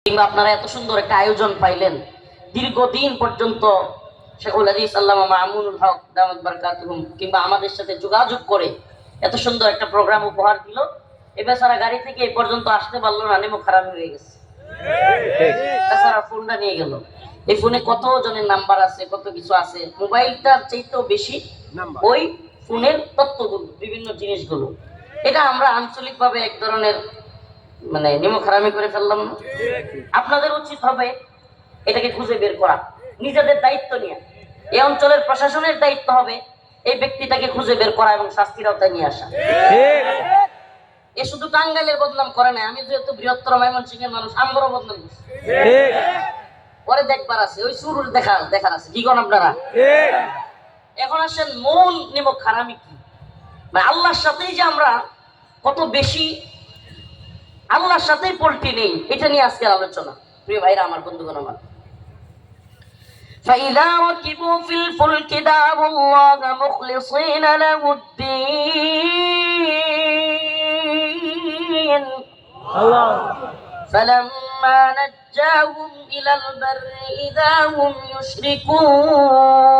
কিংবা আপনারা এত সুন্দর একটা আয়োজন পাইলেন, দীর্ঘদিন পর্যন্ত শেখুল হাদিস আল্লামা মামুনুল হক দামাত বারকাতুহুম কিংবা আমাদের সাথে যোগাযোগ করে এত সুন্দর একটা প্রোগ্রাম উপহার দিল। এ বেচারা গাড়ি থেকে এই পর্যন্ত আসতে পারলো না, নেমো খারাপ হয়ে গেছে। বেচারা ফোনটা নিয়ে গেল। এই ফোনে কত জনের নাম্বার আছে, কত কিছু আছে, মোবাইলটার চাইতেও বেশি ওই ফোনের তথ্যগুলো, বিভিন্ন জিনিসগুলো। এটা আমরা আঞ্চলিকভাবে এক ধরনের মানে নিমখারামি করে ফেললাম না? আপনাদের উচিত হবে এটাকে খুঁজে বের করা, নিজেদের দায়িত্ব নিয়ে। এই অঞ্চলের প্রশাসনের দায়িত্ব হবে এই ব্যক্তিটাকে খুঁজে বের করা এবং শাস্তির আওতায় নিয়ে আসা। এ শুধু টাঙ্গাইলের বদনাম করে না, আমি যেহেতু বৃহত্তর ময়মনসিংহের মানুষ, আমরাও বদনাম করছি। পরে দেখবার আছে, ওই শুরুর দেখার আছে। কি কোন আপনারা? এখন আসেন মূল নিমখারামি কি, মানে আল্লাহর সাথেই যে আমরা কত বেশি আল্লাহর সাথেই পল্টি নেই, এটা নিয়ে আজকের আলোচনা। প্রিয় ভাইরা আমার, বন্ধুগণ আমার, فإذا ركبوا في الفلك دعوا الله مخلصين له الدين فلما نجاهم إلى البر إذا هم يشركون।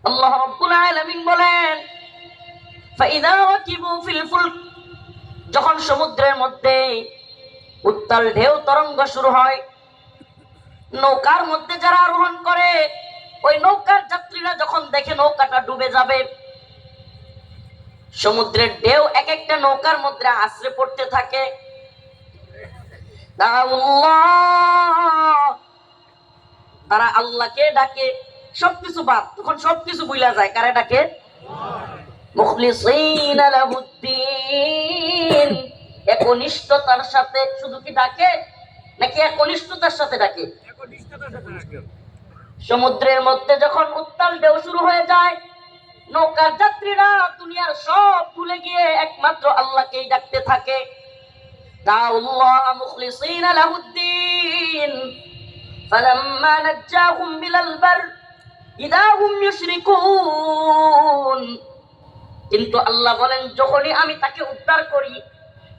আল্লাহ রাব্বুল আলামিন বলেন, فإذا ركبوا في الفلك, যখন সমুদ্রের মধ্যে উত্তাল ঢেউ তরঙ্গ শুরু হয়, নৌকার মধ্যে যারা আরোহণ করে, ওই নৌকার যাত্রীরা যখন দেখে নৌকাটা ডুবে যাবে, সমুদ্রের ঢেউ এক একটা নৌকার মধ্যে আশ্রে পড়তে থাকে, তারা আল্লাহকে ডাকে। সবকিছু বাদ, তখন সবকিছু ভুলা যায়, কারে ডাকে? মুখলিসিনা লাহুদ্দিন, একনিষ্ঠতার সাথে। শুধু কি ডাকে নাকি একনিষ্ঠতার সাথে ডাকে? সমুদ্রের মধ্যে যখন উত্তাল ঢেউ শুরু হয়ে যায়, নৌকার যাত্রীরা দুনিয়ার সব ভুলে গিয়ে একমাত্র আল্লাহকেই ডাকতে থাকে। দাউল্লাহ মুখলিসিনা লাহুদ্দিন ফালাম্মা নাজ্জাহুম বিলাল বার ইযা হুম ইউশরিকুন। কিন্তু আল্লাহ বলেন, যখনই আমি তাকে উদ্ধার করি,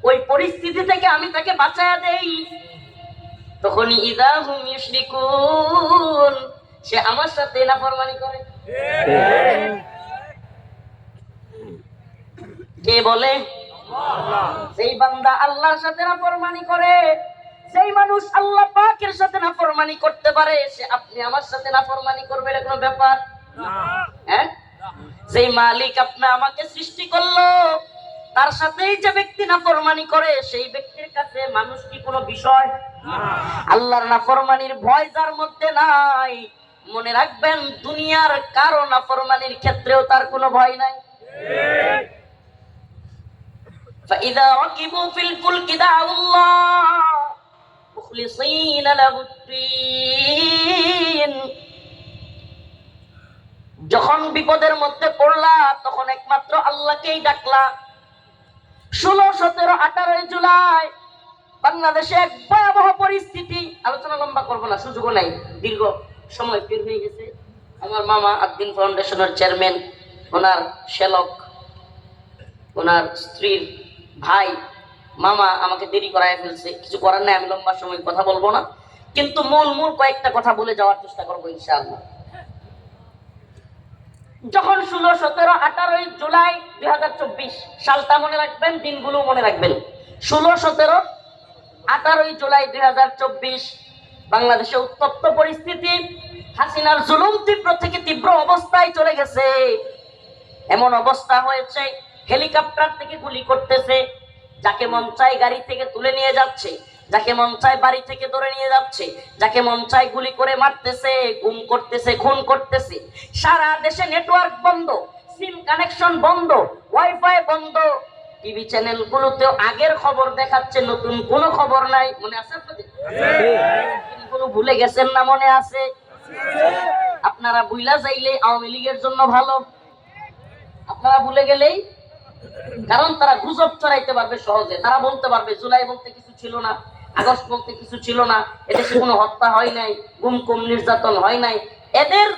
ওই পরিস্থিতি থেকে আমি তাকে বাঁচায়া দেই, তখনই ইযা হুম ইউশরিকুন, সে আমার সাথে নাফরমানি করে। কে বলে? সেই বান্দা আল্লাহর সাথে নাফরমানি করে, সেই মানুষ আল্লাহ পাকের সাথে নাফরমানি করতে পারে, সে আপনি আমার সাথে নাফরমানি করবে, এটা কোনো ব্যাপার? হ্যাঁ, যেই মালিক আপনি আমাকে সৃষ্টি করলো, তার সাথেই যে ব্যক্তি নাফরমানি করে, সেই ব্যক্তির কাছে মানুষ কি কোনো বিষয়? আল্লাহর নাফরমানির ভয় যার মধ্যে নাই, মনে রাখবেন দুনিয়ার কারো নাফরমানির ক্ষেত্রেও তার কোনো ভয় নাই। فإذا ركبوا في الفلك دعوا الله مخلصين له الدين, যখন বিপদের মধ্যে পড়লা তখন একমাত্র আল্লাহকেই ডাকলা। 16, 17, 18 জুলাই বাংলাদেশে এক ভয়াবহ পরিস্থিতি। আলোচনা লম্বা করবো না, সুযোগও নাই, দীর্ঘ সময় বের হয়ে গেছে। আমার মামা আদ্দিন ফাউন্ডেশনের চেয়ারম্যান, ওনার শ্যালক, ওনার স্ত্রীর ভাই মামা আমাকে দেরি করায় ফেলছে। কিছু করার নাই, আমি লম্বা সময় কথা বলবো না, কিন্তু মূল কয়েকটা কথা বলে যাওয়ার চেষ্টা করবো ইনশাআল্লাহ। যখন 16, 17, 18 জুলাই 2024 সালটা মনে রাখবেন, দিনগুলো মনে রাখবেন। 16, 17, 18 জুলাই 2024 বাংলাদেশে উত্তপ্ত পরিস্থিতি। হাসিনার জুলুম তীব্র থেকে তীব্র অবস্থায় চলে গেছে। এমন অবস্থা হয়েছে, হেলিকপ্টার থেকে গুলি করতেছে, যাকে মন চায় গাড়ি থেকে তুলে নিয়ে যাচ্ছে, যাকে মন চায় বাড়ি থেকে ধরে নিয়ে যাচ্ছে, যাকে মন চায় গুলি করে মারতেছে, গুম করতেছে, খুন করতেছে। সারা দেশে নেটওয়ার্ক বন্ধ, সিম কানেকশন বন্ধ, ওয়াইফাই বন্ধ, টিভি চ্যানেল গুলোতেও আগের খবর দেখাচ্ছে, নতুন কোনো খবর নাই। মনে আছে আপনাদের? কোনো ভুলে গেছেন না? মনে আছে? আপনারা ভুলা যাইলে আওয়ামী লীগের জন্য ভালো, আপনারা ভুলে গেলেই, কারণ তারা গুজব ছড়াইতে পারবে সহজে। তারা বলতে পারবে জুলাই বলতে কিছু ছিল না, আগস্ট বলতে কিছু ছিল না, এদেশে কোনো হত্যা হয় নাই, গুম নির্যাতন হয় নাই। এদের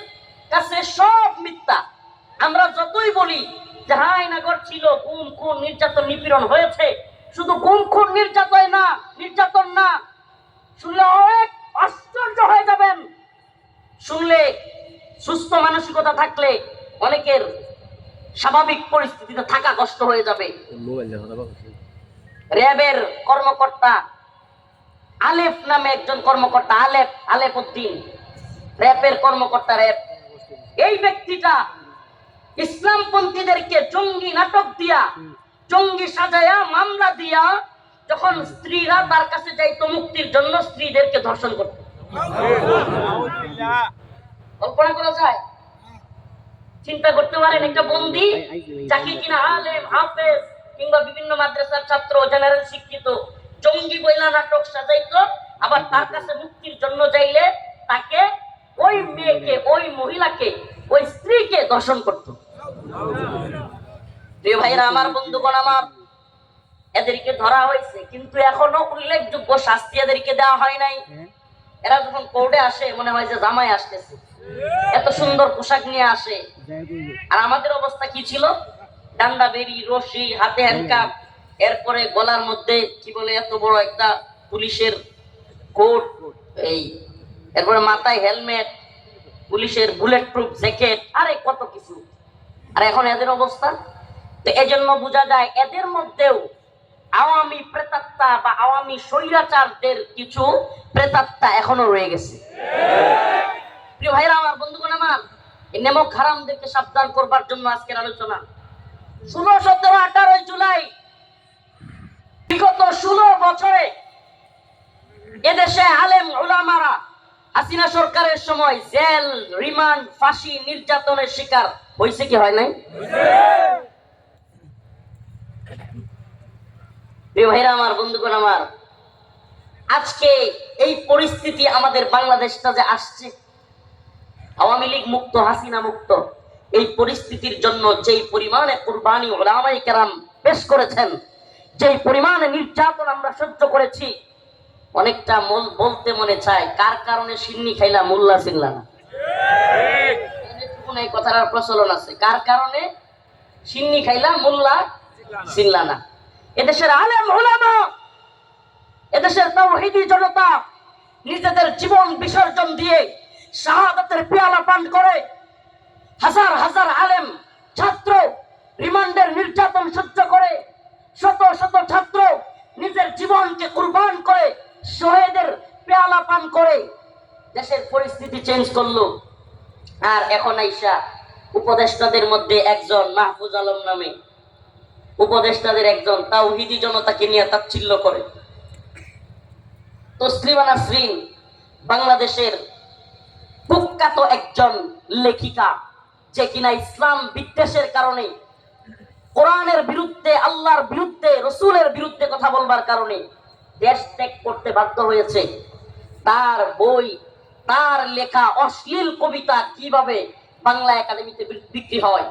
কাছে সব মিথ্যা। আমরা যতই বলি যে হায়নাগর ছিল, গুম খুন নির্যাতন নিপীড়ন হয়েছে, শুধু গুম খুন নির্যাতন না, শুনলে অনেক আশ্চর্য হয়ে যাবেন। শুনলে সুস্থ মানসিকতা থাকলে অনেকের স্বাভাবিক পরিস্থিতিতে থাকা কষ্ট হয়ে যাবে। র্যাবের কর্মকর্তা আলেফ নামে একজন কর্মকর্তা, আলেফ উদ্দিন, র্যাবের কর্মকর্তা, র্যাব। এই ব্যক্তিটা ইসলামপন্থীদেরকে জঙ্গি নাটক দিয়া, জঙ্গি সাজায়া, মামলা দিয়া, যখন স্ত্রীরা তার কাছে যাইতো মুক্তির জন্য, স্ত্রীদেরকে ধর্ষণ করত। কল্পনা করা যায়? চিন্তা করতে পারেন, একটা বন্দী যাকে কিনা আলেম, হাফেজ কিংবা বিভিন্ন মাদ্রাসার ছাত্র, জেনারেল শিক্ষিত, জঙ্গি বইলা নাটক সাজাইতো, আবার তার কাছে মুক্তির জন্য যাইলে তাকে, ওই মেয়েকে, ওই মহিলাকে, ওই স্ত্রীকে দর্শন করত। প্রিয় ভাইরা আমার, বন্ধুগণ আমার, এদেরকে ধরা হয়েছে, কিন্তু এখনো উল্লেখযোগ্য শাস্তি এদেরকে দেওয়া হয় নাই। এরা যখন কোর্টে আসে মনে হয় যে জামাই আসতেছে, এত সুন্দর পোশাক নিয়ে আসে। আর আমাদের অবস্থা কি ছিল? ডান্ডা বেরি, রশি, হাতে হ্যান্ডকাপ, এরপরে গলার মধ্যে কি বলে এত বড় একটা পুলিশের কোট, এই এরপরে মাথায় হেলমেট, পুলিশের বুলেট প্রুফ জ্যাকেট, আরে কত কিছু। আর এখন এদের অবস্থা। তো এজন্য বোঝা যায় এদের মধ্যেও আওয়ামী প্রেতাত্মা বা আওয়ামী স্বৈরাচারদের কিছু প্রেতাত্মা এখনো রয়ে গেছে। প্রিয় ভাইরা আমার, বন্ধুগণ আমার, এই নেমক হারামদেরকে সাবধান করবার জন্য আজকের আলোচনা। 16, 17, 18 জুলাই বিগত 16 বছরে এদেশে আলেম উলামারা হাসিনা সরকারের সময় জেল, রিমান্ড, ফাঁসি, নির্যাতনের শিকার হয়েছে কি হয় নাই? প্রিয় ভাইরা আমার, বন্ধুগণ আমার, আজকে এই পরিস্থিতি আমাদের বাংলাদেশটা যে আসছে, আওয়ামী লীগ মুক্ত, হাসিনা মুক্ত, এই পরিস্থিতির জন্য যেই পরিমাণে কুরবানি উলামায়ে কেরাম পেশ করেছেন, যেই পরিমাণে নির্যাতন আমরা সহ্য করেছি, অনেকটা বলতে মনে চায়, কার কারণে সিন্নি খাইলা মোল্লা চিনলা না। এই কথাটার প্রচলন আছে, কার কারণে সিন্নি খাইলা মোল্লা চিনলা না। এদেশের আলেম উলামা, এদেশের তাওহীদি জনতা নিজেদের জীবন বিসর্জন দিয়ে শাহাদাতের পেয়ালা পান করে, হাজার হাজার আলেম ছাত্র রিমান্ডের নির্যাতন সহ্য করে, শত শত ছাত্র নিজের জীবনকে কুরবান করে শহীদের পেয়ালা পান করে দেশের পরিস্থিতি চেঞ্জ করলো। আর এখন আইসা উপদেষ্টাদের মধ্যে একজন মাহফুজ আলম নামে উপদেষ্টাদের একজন তাওহীদি জনতাকে নিয়ে তাচ্ছিল্য করে। তসলিমা নাসরিন বাংলাদেশের কুখ্যাত একজন লেখিকা, যে কিনা ইসলাম বিদ্বেষের কারণে, কোরআনের বিরুদ্ধে, আল্লাহর বিরুদ্ধে, রসুলের বিরুদ্ধে কথা বলবার কারণে দেশ ত্যাগ করতে বাধ্য হয়েছে। তার বই, তার লেখা অশ্লীল কবিতা কিভাবে বাংলা একাডেমিতে বিক্রি হয়,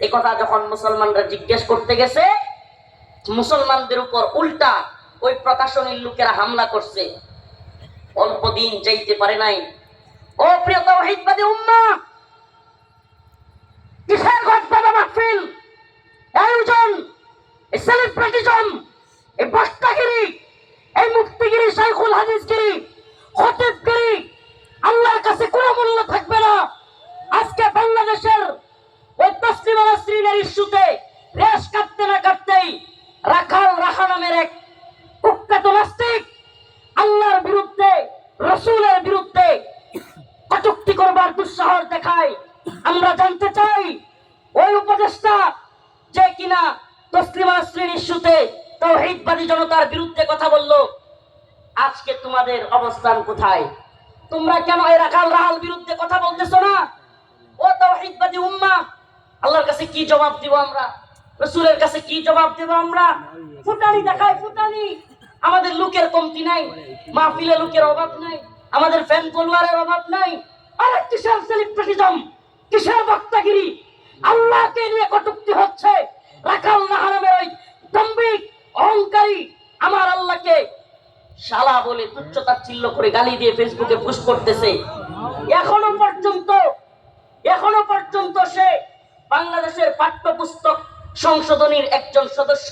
এ কথা যখন মুসলমানরা জিজ্ঞেস করতে গেছে, মুসলমানদের উপর উল্টা ওই প্রকাশনীর লোকেরা হামলা করছে। অল্প দিন যাইতে পারে নাই, ও প্রিয় তাওহীদবাদী উম্মাহ, কিসের গডবাবা মাহফিল, আয়োজন, এই সেলিব্রিটিজম, এই বক্তাগিরি, এই মুফতিগিরি, শাইখুল হাদিসগিরি, খতিবগিরি, আল্লাহর কাছে কোনো মূল্য থাকবে না। আজকে বাংলাদেশের ওই তসলিমা নাসরিনের ইস্যুতে রেশ কাটতে না কাটতেই রাখাল রাহা নামের এক কুখ্যাত নাস্তিক আল্লাহর বিরুদ্ধে, রসুলের বিরুদ্ধে কটূক্তি করবার দুঃসাহস দেখায়। আমরা জানতে চাই, ওই উপদেষ্টা যে কিনা তসলিমা নাসরিন ইস্যুতে তাওহীদবাদী জনতার বিরুদ্ধে কথা বলল, আজকে তোমাদের অবস্থান কোথায়? তোমরা কেন এই রাখাল রাহাল বিরুদ্ধে কথা বলতেছো না? ও তাওহীদবাদী উম্মাহ, আল্লাহর কাছে কি জবাব দিব আমরা? রসুলের কাছে কি জবাব দেব আমরা? ফুটানি দেখায়, ফুটানি। আমাদের লোকের কমতি নাই, মাহফিলে লোকের অভাব নাই, আমাদের ফ্যান ফলোয়ারের অভাব নাই। আরে কিসের সেলিব্রিটিজম, কিসের বক্তাগিরি, আল্লাহকে নিয়ে কটূক্তি হচ্ছে। রাখাল নাহারামের ওই দম্ভিক অহংকারী আমার আল্লাহকে শালা বলে তুচ্ছতাচ্ছিল্য করে গালি দিয়ে ফেসবুকে পোস্ট করতেছে। এখনো পর্যন্ত সে বাংলাদেশের পাঠ্যপুস্তক সংশোধনীর একজন সদস্য।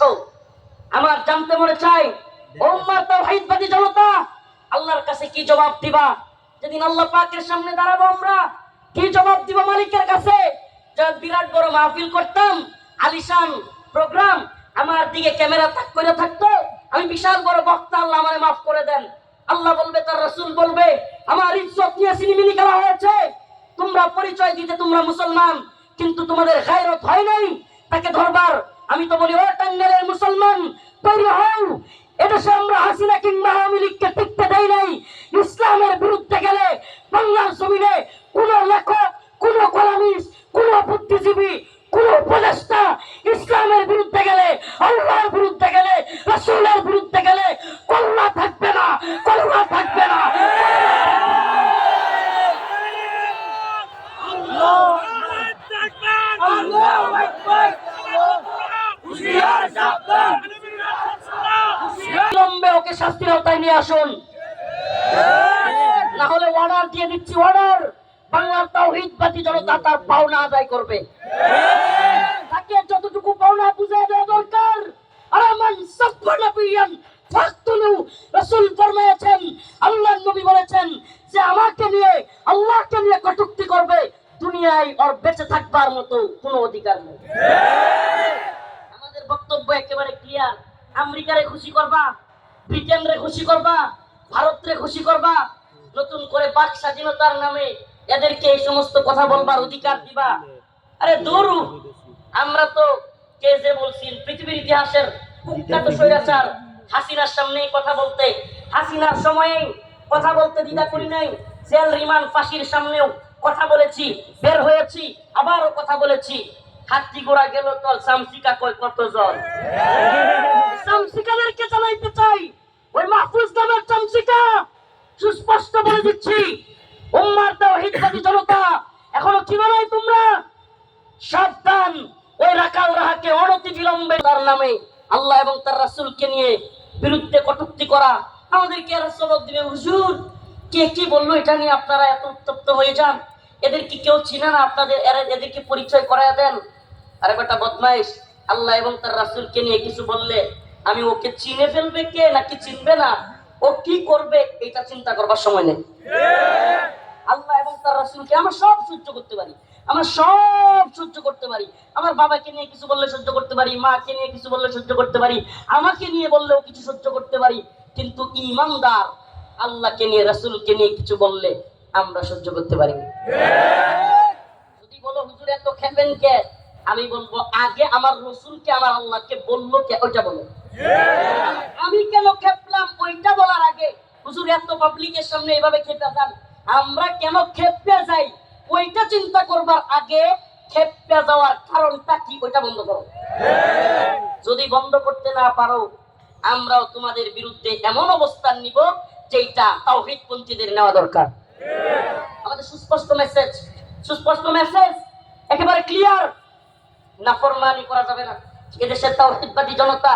আমার জানতে মনে চাই, উম্মাহ তাওহীদবাদী জনতা, আল্লাহর কাছে কি জবাব দিবা? যেদিন আল্লাহ পাকের সামনে দাঁড়াবো আমরা, কি জবাব দিব মালিকের কাছে? যখন বিরাট বড় মাহফিল করতাম, আলিশান প্রোগ্রাম, আমার দিকে ক্যামেরা তাক করে থাকতো, আমি বিশাল বড় বক্তা, আল্লাহ আমারে মাফ করে দেন। আল্লাহ বলবে, তার রাসূল বলবে, আমার ইজ্জত নিয়ে সিনেমিনি খেলা হয়েছে, তোমরা পরিচয় দিতে তোমরা মুসলমান, কিন্তু তোমাদের গায়রত হয় নাই তাকে ধরবার। আমি তো বলি, ও টাঙ্গাইলের মুসলমান, তৈরি হও। এদেশে আমরা হাসিনা কিংবা আওয়ামী লীগকে টিকতে দেই নাই। ইসলামের বিরুদ্ধে গেলে বাংলার জমিনে কোন লেখক, কোন কলামিস্ট, কোন বুদ্ধিজীবী, কোন উপদেষ্টা ইসলামের বিরুদ্ধে গেলে, আল্লাহর বিরুদ্ধে গেলে, রাসূলের বিরুদ্ধে গেলে কল্লা থাকবে না, কল্লা থাকবে না। বিলম্বে ওকে শাস্তির আওতায় নিয়ে আসুন, না হলে অর্ডার দিয়ে দিচ্ছি, অর্ডার, বাংলার তাওহীদবাদী জনতা তার পাওনা আদায় করবে। তাকে যতটুকু পাওনা বুঝিয়ে দেওয়া দরকার। আরামান সাফানাবিয়ান ফাকতুলু, রাসূল ফরমায়েছেন, আল্লাহর নবী বলেছেন যে আমাকে নিয়ে, আল্লাহকে নিয়ে কটূক্তি করবে, দুনিয়ায় ওর বেঁচে থাকবার মতো কোনো অধিকার নেই। আমাদের বক্তব্য একেবারে ক্লিয়ার। আমেরিকারে খুশি করবা, ব্রিটেনরে খুশি করবা, ভারতরে খুশি করবা, নতুন করে বাক স্বাধীনতার নামে এদেরকে এই সমস্ত কথা বলবার অধিকার দিবা? আরে দূর, আমরা তো কে যে বলছি, পৃথিবীর ইতিহাসের কুখ্যাত স্বৈরাচার হাসিনার সামনে কথা বলতে, হাসিনার সময়ে কথা বলতে দ্বিধা করি নাই। জেল, রিমান্ড, ফাঁসির সামনেও কথা বলেছি, বের হয়েছি, আবারও কথা বলেছি। হাতি গোড়া গেল তল, সামসিকা কই কত জল। সামসিকাদেরকে জানাইতে চাই, ওই মাহফুজ নামের সামসিকা সুস্পষ্ট বলে দিচ্ছি, উম্মার তাওহীদবাদী জনতা এখনো চিনো নাই তোমরা? সাবধান, ওই রাকাল রাহাকে অনতি বিলম্বে তার নামে আল্লাহ এবং তার রাসূলকে নিয়ে বিরুদ্ধে কটূক্তি করা। আমাদেরকে এরা সবক দিবে, হুজুর কে কি বললো এটা নিয়ে আপনারা এত উত্তপ্ত হয়ে যান, এদের কি কেউ চিনে না? আপনাদের এদেরকে পরিচয় করায় দেন। আরে বেটা বদমাইশ, আল্লাহ এবং তার রাসূলকে নিয়ে কিছু বললে আমি ওকে চিনে ফেলবে কে নাকি চিনবে না, ও কি করবে এটা চিন্তা করবার সময় নেই। আল্লাহ এবং তার রাসূলকে আমরা সব সহ্য করতে পারি, আমরা সব সহ্য করতে পারি। আমার বাবাকে নিয়ে কিছু বললে সহ্য করতে পারি, মাকে নিয়ে কিছু বললে সহ্য করতে পারি, আমাকে নিয়ে বললেও কিছু সহ্য করতে পারি, কিন্তু ঈমানদার আল্লাহকে নিয়ে, রাসূলকে নিয়ে কিছু বললে আমরা সহ্য করতে পারি না। যদি বলো হুজুর এত খেপেন কে, আমি বলবো আগে আমার রাসূলকে, আমার আল্লাহকে বললো কে ওইটা বলো। আমি কেন খেপলাম ওইটা বলার আগে, হুজুর এত পাবলিকের সামনে এইভাবে খেপে যান, আমরা কেন খেপে যাই ওইটা চিন্তা করবার আগে খেপে যাওয়ার কারণটা কি ওইটা বন্ধ করো। যদি বন্ধ করতে না পারো, আমরাও তোমাদের বিরুদ্ধে এমন অবস্থান নিব যেটা তাওহীদপন্থীদের নেওয়া দরকার। আমাদের সুস্পষ্ট মেসেজ, সুস্পষ্ট মেসেজ, একেবারে ক্লিয়ার। নাফরমানি করা যাবে না। এদেশের তাওহীদবাদী জনতা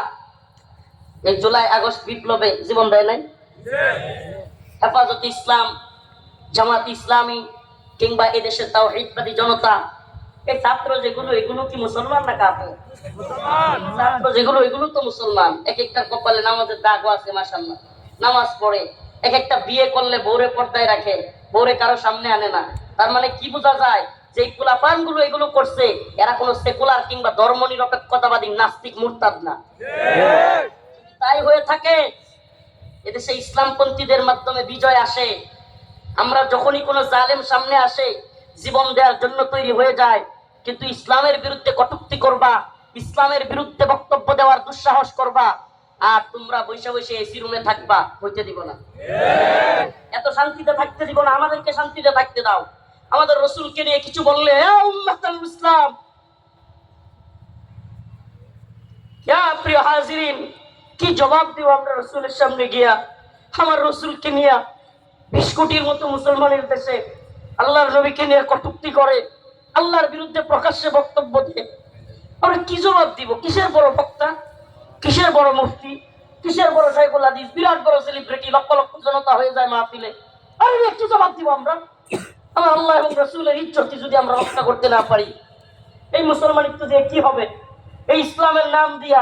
এই জুলাই আগস্ট বিপ্লবে জীবন দেয় নাই? হেফাজতে ইসলাম, জামাত ইসলামী কিংবা এদেশের তাওহীদবাদী জনতা, এই ছাত্র যেগুলো, এগুলো কি মুসলমান না কাফের? ছাত্র যেগুলো, এগুলো তো মুসলমান। এক একটা কপালে নামাজের দাগও আছে, মাশাআল্লাহ, নামাজ পড়ে। এক একটা বিয়ে করলে বউরে পর্দায় রাখে, বউরে কারো সামনে আনে না। তার মানে কি বোঝা যায় যে কুলাপান গুলো এগুলো করছে, এরা কোনো সেকুলার কিংবা ধর্ম নিরপেক্ষতাবাদী নাস্তিক মুরতাদ না। তাই হয়ে থাকে এদেশে ইসলামপন্থীদের মাধ্যমে বিজয় আসে। আমরা যখনই কোনো জালেম সামনে আসে জীবন দেওয়ার জন্য তৈরি হয়ে যায়, কিন্তু ইসলামের বিরুদ্ধে কটূক্তি করবা, ইসলামের বিরুদ্ধে বক্তব্য দেওয়ার দুঃসাহস করবা, আর তোমরা বসে বসে এসি রুমে থাকবা, হইতে দিব না। এত শান্তিতে থাকতে দিব না, আমাদেরকে শান্তিতে থাকতে দাও। আমাদের রাসূলকে নিয়ে কিছু বললে, হে উম্মাতুল ইসলাম, ইয়া প্রিয় হাজিরিন, কি জবাব দিব আমরা রাসূলের সামনে গিয়া? আমার রাসূলকে নিয়ে 20 কোটির মতো মুসলমানের দেশে আল্লাহর নবীকে নিয়ে কটূক্তি করে, আল্লাহর বিরুদ্ধে প্রকাশ্যে বক্তব্য দেয়, আমরা কি জবাব দিব? কিসের বড় বক্তা, কিসের বড় মুফতি, কিসের বড় শাইখুল হাদিস, বিরাট বড় সেলিব্রিটি, লক্ষ লক্ষ জনতা হয়ে যায় মাহফিলে, আরে একটু জবাব দিব আমরা? আমার আল্লাহ এবং রাসূলের ইজ্জত যদি আমরা রক্ষা করতে না পারি, এই মুসলমানিত্ব দিয়ে কি হবে? এই ইসলামের নাম দিয়া,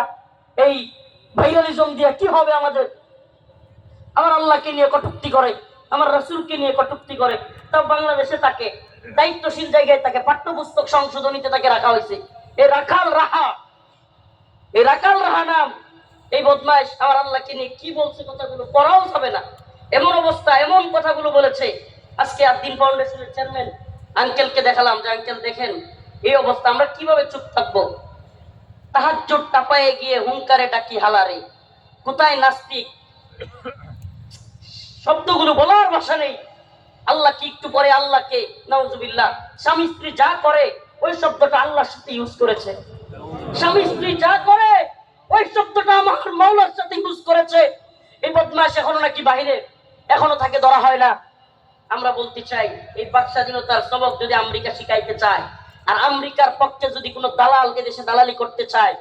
এই ভাইরালিজম দিয়া কি হবে আমাদের? আমার আল্লাহকে নিয়ে কটূক্তি করে, আমার রাসূলকে নিয়ে কটূক্তি করে, তাও বাংলাদেশে তাকে দায়িত্বশীল জায়গায় তাকে পাঠ্যপুস্তক সংশোধনীতে তাকে রাখা হয়েছে। এই রাখাল রাহা নাম এই বদমাইশ আমার আল্লাহকে নিয়ে কি বলছে, কথাগুলো পড়াও যাবে না এমন অবস্থা, এমন কথাগুলো বলেছে। আজকে আদ্দিন ফাউন্ডেশনের চেয়ারম্যান আঙ্কেলকে দেখালাম যে আঙ্কেল দেখেন এই অবস্থা, আমরা কিভাবে চুপ থাকবো? তাহাজ্জুদ টাপায়ে গিয়ে হুঙ্কারে ডাকি হালারে, কোথায় নাস্তিক? শব্দগুলো বলার ভাষা নেই। আল্লাহ কি একটু পরে আল্লাহকে নাউজুবিল্লাহ স্বামী স্ত্রী যা করে ওই শব্দটা আল্লাহর সাথে ইউজ করেছে। স্বামী স্ত্রী যা করে ওই শব্দটা আমার মাওলার সাথে ইউজ করেছে। এই বদমাশ এখনো নাকি বাহিরে, এখনো তাকে ধরা হয় না। আমরা বলতে চাই এই বাক স্বাধীনতার সবক যদি আমেরিকা শিখাইতে চায়, আর আমেরিকার পক্ষে যদি কোনো দালাল এদেশে দালালি করতে চায়,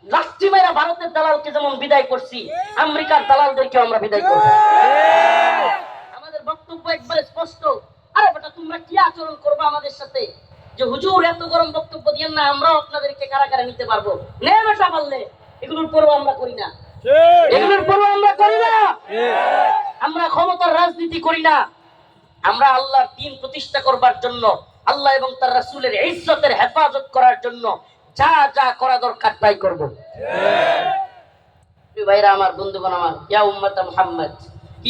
লাস্টি মেরা ভারতের দালালকে যেমন বিদায় করছি, আমেরিকার দালালদেরকে আমরা বিদায় করব। আমাদের বক্তব্য একবারে স্পষ্ট। আরে বেটা তোমরা কি আচরণ করবে আমাদের সাথে? যে হুজুর এত গরম বক্তব্য দিয়েন না, আমরাও আপনাদেরকে কারাগারে নিতে পারবো। নে বেটা পারলে, এগুলোর পরও আমরা করি না, এগুলোর পরও আমরা করি না। আমরা ক্ষমতার রাজনীতি করি না, আমরা আল্লাহর দ্বীন প্রতিষ্ঠা করবার জন্য, আল্লাহ এবং তার রাসূলের ইজ্জতের হেফাজত করার জন্য যা যা করা দরকার তাই করব। প্রিয় ভাইরা আমার, বন্ধুগণ আমার, ইয়া উম্মত মুহাম্মদ,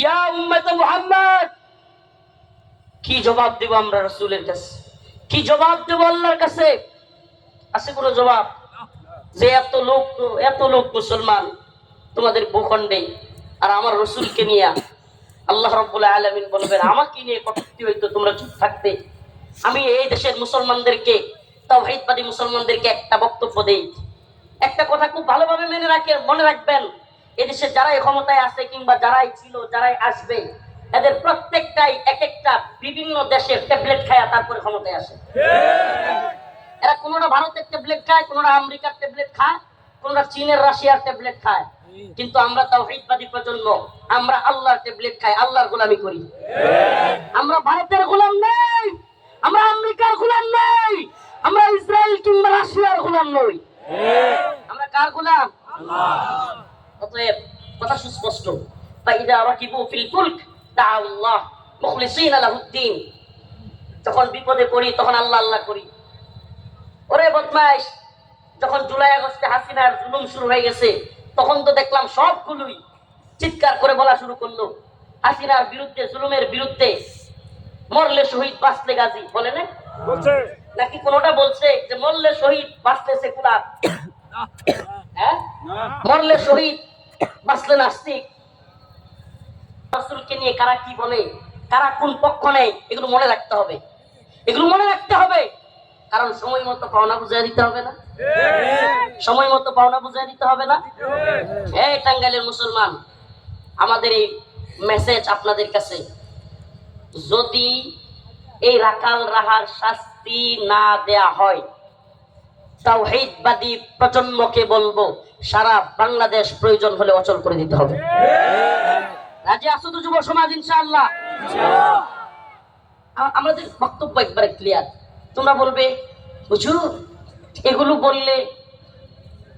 ইয়া উম্মত মুহাম্মদ, কি জবাব দেব আমরা রাসূলের কাছে? কি জবাব দেব আল্লাহর কাছে? আছে কোনো জবাব? যে এত লোক মুসলমান তোমাদের ভূখণ্ডে, আর আমার রাসূলকে নিয়ে আল্লাহ রাব্বুল আলামিন বলবেন আমাকে নিয়ে কটূক্তি হইতো, তোমরা চুপ থাকতে। আমি এই দেশের মুসলমানদেরকে, তাওহীদবাদী মুসলমানদেরকে একটা বক্তব্য দেই, একটা কথা খুব ভালোভাবে মনে রাখবেন। এদেশে যারাই ক্ষমতায় আছে কিংবা যারাই ছিল, যারাই আসবে, এদের প্রত্যেকটাই এক একটা বিভিন্ন দেশের ট্যাবলেট খায় তারপরে ক্ষমতায় আসে। এরা কোনোটা ভারতের ট্যাবলেট খায়, কোনোটা আমেরিকার ট্যাবলেট খায়, কোনোটা চীনের রাশিয়ার ট্যাবলেট খায়। কিন্তু আমরা তাওহীদবাদী প্রজন্ম, আমরা আল্লাহর ট্যাবলেট খাই, আল্লাহর গোলামি করি। আমরা ভারতের গোলাম নই, আমরা আমেরিকার গোলাম নই, আমরা ইসরায়েল কিংবা রাশিয়ার গোলাম নই। আমরা কার গোলাম? আল্লাহ। অতএব কথা সুস্পষ্ট, ফাইদা রাকিবু ফিল ফুলক দাআল্লাহ মুখলিসিনা লাহুদ্দিন। যখন বিপদে পড়ি তখন আল্লাহ আল্লাহ করি। ওরে বদমাইশ, যখন জুলাই আগস্টে হাসিনার জুলুম শুরু হয়ে গেছে, তখন তো দেখলাম সবগুলোই চিৎকার করে বলা শুরু করলো হাসিনার বিরুদ্ধে, জুলুমের বিরুদ্ধে। মরলে শহীদ বাঁচলে গাজী, বলে না? নাকি কোনটা বলছে যে মরলে শহীদ বাঁচলে সেকুলার? হ্যাঁ, মরলে শহীদ বাঁচলে নাস্তিক। রাসূলকে নিয়ে কারা কি বলে, কারা কোন পক্ষ নেই, এগুলো মনে রাখতে হবে, এগুলো মনে রাখতে হবে। কারণ সময় মতো পাওনা বুঝিয়ে দিতে হবে না, সময় মতো পাওনা বুঝিয়ে দিতে হবে না। এই টাঙ্গাইলের মুসলমান, আমাদের এই মেসেজ আপনাদের কাছে, যদি এই রাখাল রাহার শাস্তি না দেয়া হয়, তাওহীদবাদী প্রজন্মকে বলবো সারা বাংলাদেশ প্রয়োজন হলে অচল করে দিতে হবে। রাজি আছো তো যুব সমাজ? ইনশাআল্লাহ। আমাদের বক্তব্য একবারে ক্লিয়ার। তোমরা বলবে হুজুর এগুলো বললে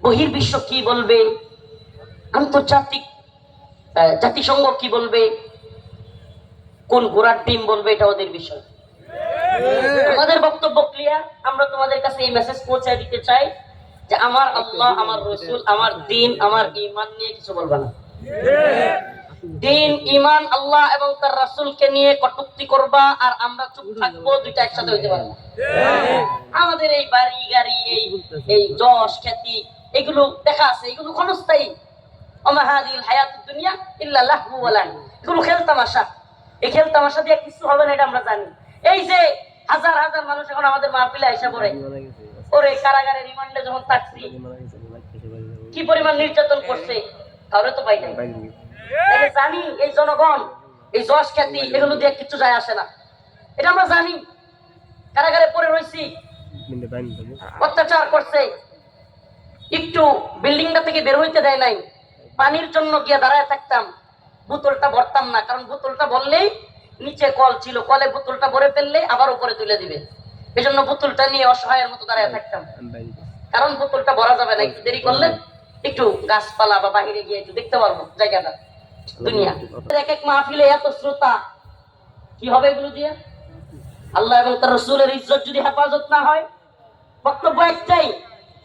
বহির্বিশ্ব কি বলবে, আন্তর্জাতিক জাতিসংঘ কি বলবে, কোন ঘোড়ার টিম বলবে, এটা ওদের বিষয়। আমাদের বক্তব্য ক্লিয়ার। আমরা তোমাদের কাছে এই মেসেজ পৌঁছায় দিতে চাই যে আমার আল্লাহ, আমার রাসূল, আমার দ্বীন, আমার ঈমান নিয়ে কিছু বলবা না। দ্বীন, ঈমান, আল্লাহ এবং তার রাসূলকে নিয়ে কটূক্তি করবা আর আমরা চুপ থাকবো, দুইটা একসাথে হইতে পারে না। আমাদের এই বাড়ি গাড়ি, এই যশ খ্যাতি, এগুলো দেখা আছে, এগুলো ক্ষণস্থায়ী। ওমা হাযিহিল হায়াতুদ দুনিয়া ইল্লা লাহু ওয়া লাইব। এগুলো খেল তামাশা। এই খেল তামাশা দিয়ে কিছু হবে না, এটা আমরা জানি। এই যে হাজার হাজার মানুষ এখন আমাদের মাহফিলে এসে পড়ে, ওরে কারাগারে রিমান্ডে যখন থাকছি কি পরিমাণ নির্যাতন করছে, কারো তো পাই নাই। তাহলে জানি এই জনগণ, এই যশ খ্যাতি, এগুলো দিয়ে কিছু যায় আসে না, এটা আমরা জানি। কারাগারে পড়ে রয়েছি, অত্যাচার করছে, একটু বিল্ডিংটা থেকে বের হইতে দেয় নাই, পানির জন্য গিয়ে দাঁড়ায় থাকতাম, বোতলটা ভরতাম না, কারণ বোতলটা ভরলেই নিচে কল ছিল, কলে বোতলটা ভরে ফেললে আবার উপরে তুলে দিবে, এই জন্য বোতলটা নিয়ে অসহায়ের মতো দাঁড়ায় থাকতাম। কারণ বোতলটা ভরা যাবে না, একটু দেরি করলে একটু গাছপালা বা বাহিরে গিয়ে একটু দেখতে পারবো জায়গাটা। দুনিয়া। এক এক মাহফিলে এত শ্রোতা, কি হবে এগুলো দিয়ে? আল্লাহ এবং তার রাসূলের ইজ্জত যদি হেফাজত না হয়, বক্তব্য একটাই,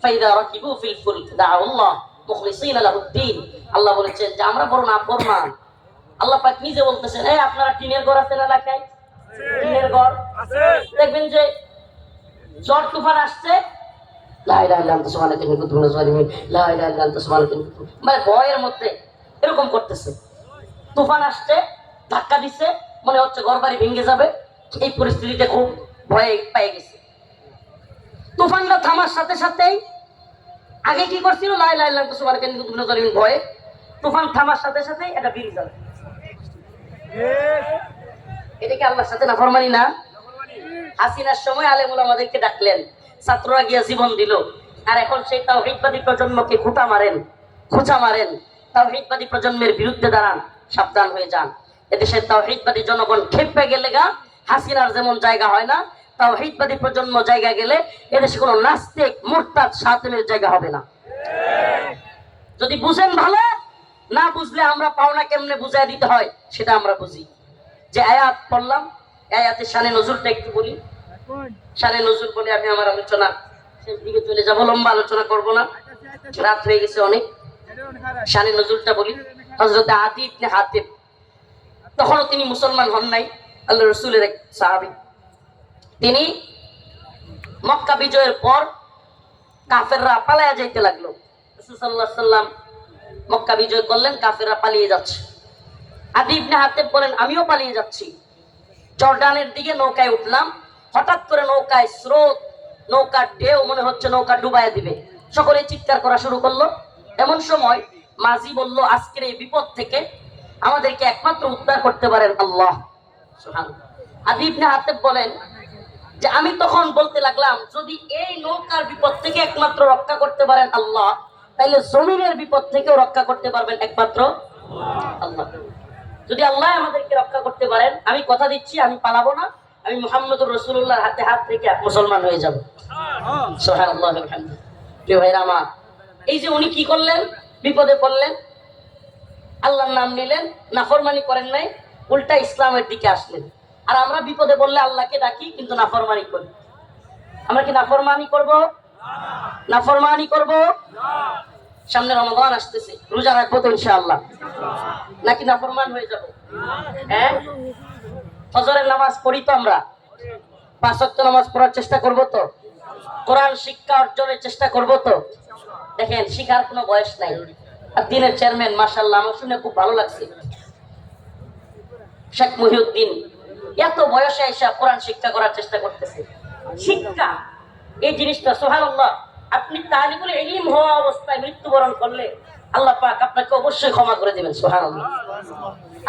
ফাইদা রাকিবু ফিল ফুলক দাআল্লাহ মুখলিসিনা লাহুদ্দিন। আল্লাহ বলেছেন যে আমরা বড় নাফরমান। আল্লাহ পাক নিজে বলতেছেন, এই আপনারা টিনের ঘর আছেন এলাকায়? টিনের ঘর আছে। দেখবেন যে ঝড় তুফান আসছে, লা ইলাহা ইল্লা আনতা সুবহানাকা ইন্নী কুনতু মিনাজ জালিমিন, লা ইলাহা ইল্লা আনতা সুবহানাকা ইন্নী কুনতু, মানে ভয়ের মধ্যে এরকম করতেছে। তুফান আসছে, ধাক্কা দিচ্ছে, মনে হচ্ছে ঘরবাড়ি ভেঙে যাবে। এই পরিস্থিতিতে খুব ভয়ে পেয়ে গেছে। তুফানটা থামার সাথে সাথেই আগে কি করছিল? লা ইলাহা ইল্লা আনতা সুবহানাকা ইন্নী কুনতু মিনাজ জালিমিন ভয়ে। তুফান থামার সাথে সাথে এটা বিড়ি জ্বলে। এটা কি আল্লাহর সাথে নাফরমানি না? হাসিনার সময় আলেম ওলামাদেরকে ডাকলেন, ছাত্ররা গিয়া জীবন দিল, আর এখন সেই তাওহীদবাদী প্রজন্মকে খোঁচা মারেন। তাওহীদবাদী প্রজন্মের বিরুদ্ধে দাঁড়ান, সাবধান হয়ে যান। এদেশের তাওহীদবাদী জনগণ খেপে গেলে হাসিনার যেমন জায়গা হয় না, তাওহীদবাদী প্রজন্ম জায়গা গেলে এদেশে কোনো নাস্তিক মুরতাদ শাতিনের জায়গা হবে না। যদি বুঝেন ভালো, না বুঝলে আমরা পাওনা কেমনে বুঝাই দিতে হয় সেটা আমরা বুঝি। যে আয়াত পড়লাম, আয়াতের শানে নজরুলটা একটু বলি। শানে নজরুল বলে আমি আমার আলোচনা শেষ দিকে চলে যাব, লম্বা আলোচনা করব না, রাত হয়ে গেছে অনেক। শানে নজরুলটা বলি। হযরত আদী ইবনে হাতিম, তখনও তিনি মুসলমান হন নাই, আল্লাহ রাসূলের এক সাহাবী। তিনি মক্কা বিজয়ের পর কাফেররা পালায়া যাইতে লাগলো। রাসূল সাল্লাল্লাহু আলাইহি সাল্লাম মক্কা বিজয় করলেন, কাফেররা পালিয়ে যাচ্ছে। আদী ইবনে হাতিম বলেন, আমিও পালিয়ে যাচ্ছি। জর্ডানের দিকে নৌকায় উঠলাম, হঠাৎ করে নৌকায় স্রোত, নৌকার ঢেউ, মনে হচ্ছে নৌকা ডুবাইয়া দিবে। সকলে চিৎকার করা শুরু করলো। এমন সময় মাঝি বলল, আজকের এই বিপদ থেকে আমাদেরকে একমাত্র উদ্ধার করতে পারেন আল্লাহ। সুবহানাল্লাহ। আদী ইবনে হাতিম বলেন যে আমি তখন বলতে লাগলাম, যদি এই নৌকার বিপদ থেকে একমাত্র রক্ষা করতে পারেন আল্লাহ, তাইলে জমিনের বিপদ থেকেও রক্ষা করতে পারবেন একমাত্র আল্লাহ। যদি আল্লাহ আমাদেরকে রক্ষা করতে পারেন, আমি কথা দিচ্ছি আমি পালাবো না, আমি মুহাম্মদুর রাসূলুল্লাহর হাতে হাত রেখে মুসলমান হয়ে যাব। সুবহানাল্লাহ আলহামদুলিল্লাহ। প্রিয় ভাইরা আমার, এই যে উনি কি করলেন, বিপদে পড়লেন, আল্লাহর নাম নিলেন, নাফরমানি করেন নাই, উল্টা ইসলামের দিকে আসলেন। আর আমরা বিপদে পড়লে আল্লাহকে ডাকি, কিন্তু নাফরমানি করি। আমরা কি নাফরমানি করব? নাফরমানি করব? সামনে রমাদান আসতেছে, রোজা রাখবো তো ইনশাআল্লাহ, নাকি নাফরমান হয়ে যাব? হ্যাঁ, ফজরের নামাজ পড়ি তো আমরা, 5 ওয়াক্ত নামাজ পড়ার চেষ্টা করব তো, কোরআন শিক্ষা অর্জনের চেষ্টা করব তো। দেখেন, শিখার কোনো বয়স নাই। আর দিনের চেয়ারম্যান মাশাআল্লাহ, আমার শুনে খুব ভালো লাগছে, শেখ মহিউদ্দিন এত বয়সে এসে কোরআন শিক্ষা করার চেষ্টা করতেছে। শিক্ষা এই জিনিসটা সুবহানাল্লাহ, আপনি তালিবুল ইলম হওয়া অবস্থায় মৃত্যুবরণ করলে আল্লাহ পাক আপনাকে অবশ্যই ক্ষমা করে দিবেন। সুবহানাল্লাহ।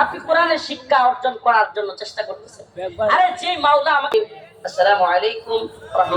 আপনি কোরআনের শিক্ষা অর্জন করার জন্য চেষ্টা করতেছেন। আরে যে মাওলা আমাকে, আসসালামু আলাইকুম ওয়া রাহমাতুল্লাহ।